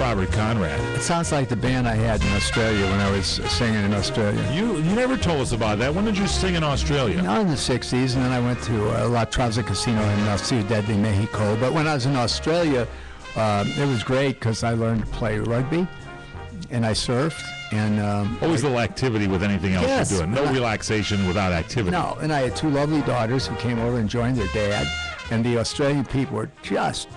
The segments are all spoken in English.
Robert Conrad. It sounds like the band I had in Australia when I was singing in Australia. You never told us about that. When did you sing in Australia? Not in the 60s, and then I went to La Traza Casino in Ciudad de Mexico. But when I was in Australia, it was great because I learned to play rugby, and I surfed. And always a little activity with anything else yes, you're doing. No relaxation without activity. No, and I had two lovely daughters who came over and joined their dad, and the Australian people were just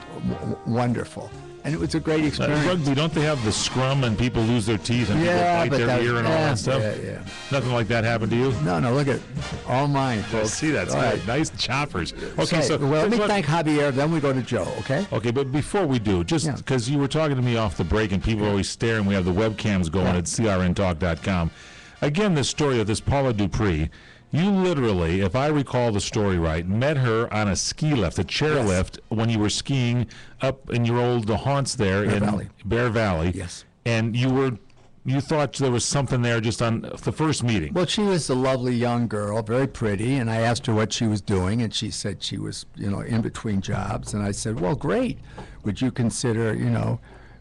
wonderful. And it was a great experience. Rugby, don't they have the scrum and people lose their teeth and people bite their ear and all that stuff? Yeah. Nothing like that happened to you? No, look at all mine, folks. See, that's right. Nice choppers. Okay, so well, let me thank Javier, then we go to Joe, okay? Okay, but before we do, just because you were talking to me off the break and people are always staring, we have the webcams going at crntalk.com. Again, this story of this Paula Dupree, you literally, if I recall the story right, met her on a ski lift, a chairlift, when you were skiing up in your old haunts there in Bear Valley. Yes. And you thought there was something there just on the first meeting. Well, she was a lovely young girl, very pretty, and I asked her what she was doing, and she said she was, in between jobs. And I said, well, great. Would you consider,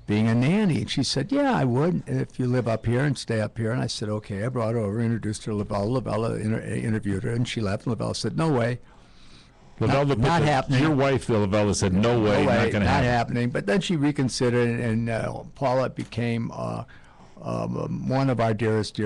being a nanny? And she said, yeah, I would, if you live up here and stay up here. And I said, okay. I brought her over, introduced her to Lavella. Lavella interviewed her, and she left. And Lavella said, no way. Not happening. Your wife, Lavella, said, no way, not going to happen. Not happening. But then she reconsidered, and Paula became one of our dearest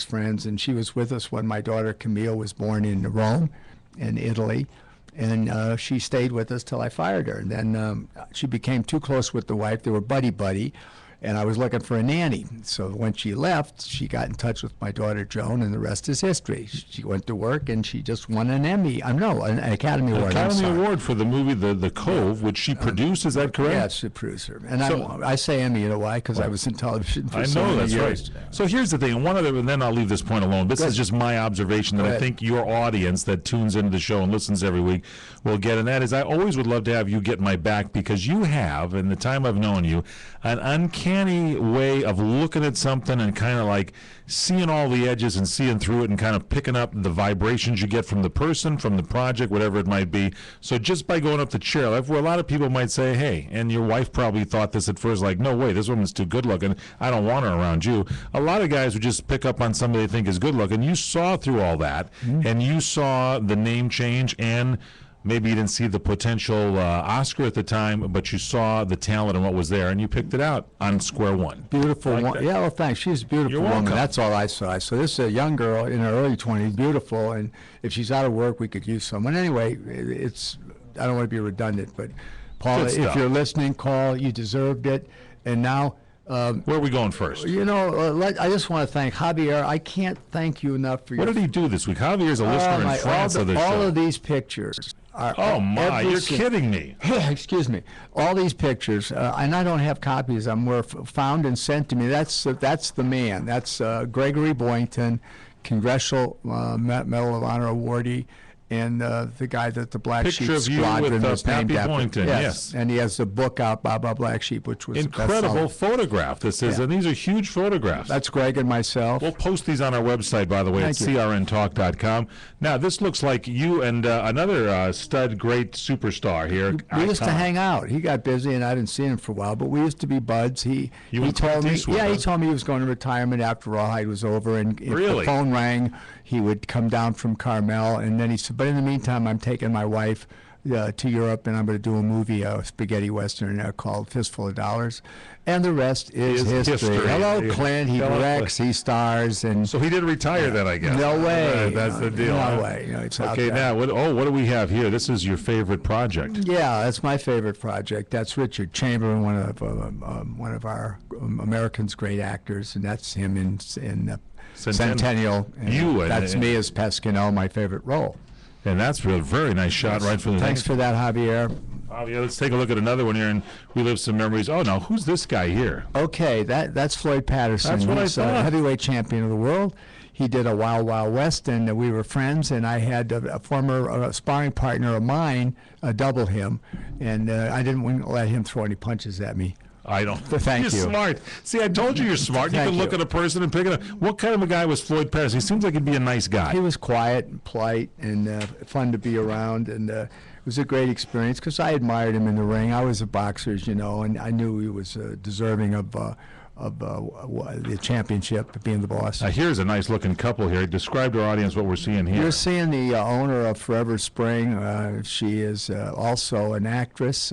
friends. And she was with us when my daughter Camille was born in Rome, in Italy. And she stayed with us till I fired her. And then she became too close with the wife. They were buddy-buddy, and I was looking for a nanny. So when she left, she got in touch with my daughter Joan, and the rest is history. She went to work, and she just won an Emmy. An Academy Award. Academy Award for the movie The Cove, which she produced. Is that correct? Yeah, she's a producer. And I say Emmy, why? Because I was in television for so many years. Right. So here's the thing. And then I'll leave this point alone. This is just my observation that I think your audience that tunes into the show and listens every week will get. And that is, I always would love to have you get my back, because you have, in the time I've known you, an uncanny way of looking at something and kind of like seeing all the edges and seeing through it and kind of picking up the vibrations you get from the person, from the project, whatever it might be. So just by going up the chairlift, where a lot of people might say, hey, and your wife probably thought this at first, like, no way, this woman's too good looking, I don't want her around you. A lot of guys would just pick up on somebody they think is good looking. You saw through all that, and you saw the name change, and maybe you didn't see the potential Oscar at the time, but you saw the talent and what was there, and you picked it out on square one. Beautiful woman. Yeah, well, thanks. She's a beautiful woman. That's all I saw. So this is a young girl in her early 20s, beautiful, and if she's out of work, we could use someone. Anyway, I don't want to be redundant, but Paula, if you're listening, call. You deserved it. And now... where are we going first? I just want to thank Javier. I can't thank you enough for What did he do this week? Javier's a listener in France of the show. All of these pictures are... Oh, my, you're kidding me. Excuse me. All these pictures, and I don't have copies of them, were found and sent to me. That's the man. That's Gregory Boynton, Congressional Medal of Honor awardee, and the guy that the Black Sheep Squadron was named after. Boynton, yes. And he has the book out, Baba Black Sheep, which was incredible photograph. This is, and these are huge photographs. That's Greg and myself. We'll post these on our website, by the way, at crntalk.com. Now, this looks like you and another stud, great superstar here. We used to hang out. He got busy, and I didn't see him for a while, but we used to be buds. He told me, he told me he was going to retirement after Rawhide was over, and if the phone rang, he would come down from Carmel, and then he said, but in the meantime, I'm taking my wife to Europe, and I'm going to do a movie, a spaghetti western called Fistful of Dollars, and the rest is history. Hello, Clint. He directs, he stars, and so he didn't retire then, I guess. No way. That's the deal. No way. It's okay, now what do we have here? This is your favorite project. Yeah, that's my favorite project. That's Richard Chamberlain, one of our Americans' great actors, and that's him in Centennial. And that's me as Pescanel, my favorite role. And that's a very nice shot right from the Thanks for that, Javier. Javier, let's take a look at another one here and relive some memories. Oh, now, who's this guy here? Okay, that's Floyd Patterson. That's what He's I thought. A heavyweight champion of the world. He did a Wild Wild West, and we were friends, and I had a former sparring partner of mine double him, and I didn't let him throw any punches at me. I don't. Thank you. You're smart. See, I told you you're smart. You can look at a person and pick it up. What kind of a guy was Floyd Patterson? He seems like he'd be a nice guy. He was quiet and polite and fun to be around. And was a great experience because I admired him in the ring. I was a boxer, as you know, and I knew he was deserving of the championship, being the boss. Here's a nice looking couple here. Describe to our audience what we're seeing here. You're seeing the owner of Forever Spring. She is also an actress,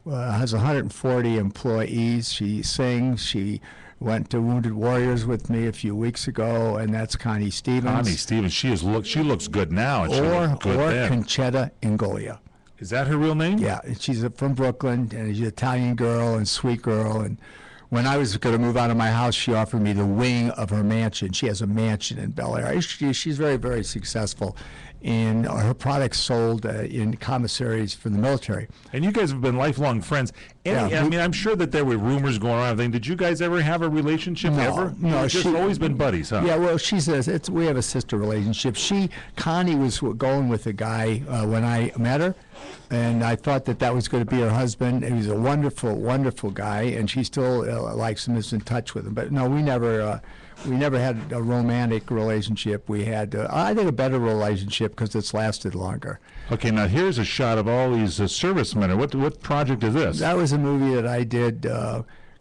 has 140 employees. She sings. She went to Wounded Warriors with me a few weeks ago, and that's Connie Stevens. Connie Stevens. She looks good now. And she looked good then. Conchetta Ingolia. Is that her real name? Yeah, and she's from Brooklyn, and she's an Italian girl and sweet girl. And when I was going to move out of my house, she offered me the wing of her mansion. She has a mansion in Bel Air. She's very, very successful, and her products sold in commissaries for the military. And you guys have been lifelong friends. I mean, I'm sure that there were rumors going around. Did you guys ever have a relationship? Ever? No, You've just always been buddies, huh? Yeah, well, we have a sister relationship. Connie was going with a guy when I met her, and I thought that was going to be her husband. He was a wonderful, wonderful guy, and she still likes him, is in touch with him. But no, we never had a romantic relationship. We had, I think, a better relationship because it's lasted longer. Okay, now here's a shot of all these servicemen. What project is this? That was a movie that I did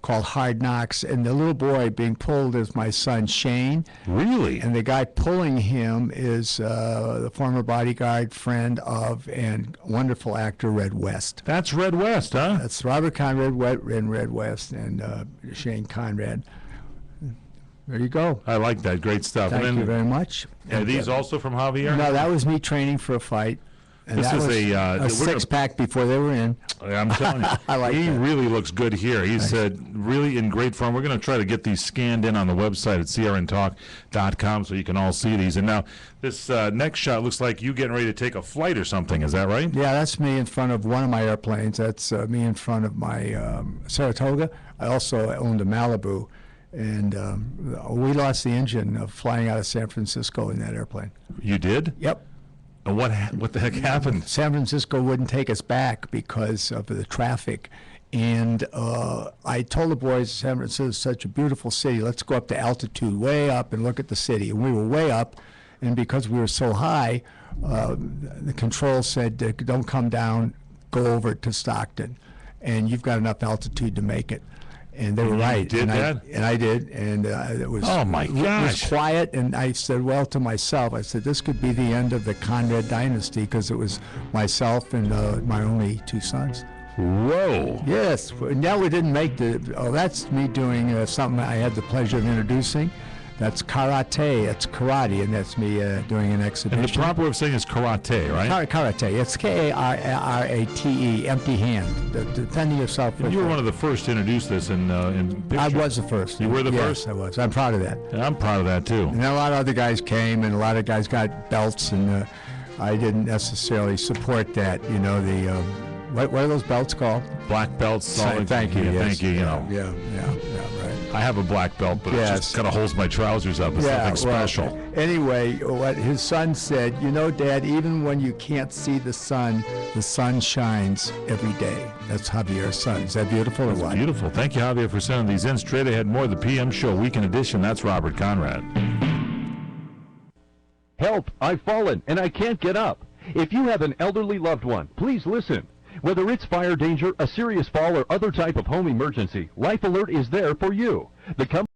called Hard Knocks, and the little boy being pulled is my son Shane. Really? And the guy pulling him is the former bodyguard friend of and wonderful actor Red West. That's Red West, huh? That's Robert Conrad and Red West and Shane Conrad. There you go. I like that. Great stuff. Thank you very much. Are these also from Javier? No, that was me training for a fight. And this that is was a six-pack before they were in. I'm telling you, I like he that. really looks good here. He's really in great form. We're going to try to get these scanned in on the website at crntalk.com so you can all see these. And now this next shot looks like you getting ready to take a flight or something. Is that right? Yeah, that's me in front of one of my airplanes. That's me in front of my Saratoga. I also owned a Malibu. And we lost the engine of flying out of San Francisco in that airplane. You did? Yep. And what the heck happened? San Francisco wouldn't take us back because of the traffic. And I told the boys, San Francisco is such a beautiful city. Let's go up to altitude, way up, and look at the city. And we were way up, and because we were so high, the control said, don't come down, go over to Stockton. And you've got enough altitude to make it. And they were right. Did that? I did, and it was. Oh my gosh! It was quiet, and I said, well, to myself, I said, this could be the end of the Conrad dynasty because it was myself and my only two sons. Whoa! Yes. Now we didn't make the. Oh, that's me doing something I had the pleasure of introducing. That's karate. It's karate, and that's me doing an exhibition. And the proper way of saying is karate, right? Karate. It's Karate, empty hand. Defending yourself. You were one of the first to introduce this in picture. I was the first. You were the first? Yes, I was. I'm proud of that. Yeah, I'm proud of that, too. And a lot of other guys came, and a lot of guys got belts, and I didn't necessarily support that. You know, the what are those belts called? Black belts. Thank you. Yes. Thank you. You know. Yeah, right. I have a black belt, but it just kind of holds my trousers up. It's nothing special. Well, anyway, what his son said, you know, Dad, even when you can't see the sun shines every day. That's Javier's son. Is that beautiful or what? Beautiful. Thank you, Javier, for sending these in. Straight ahead, more of the PM Show Weekend Edition. That's Robert Conrad. Help! I've fallen and I can't get up. If you have an elderly loved one, please listen. Whether it's fire danger, a serious fall, or other type of home emergency, Life Alert is there for you. The company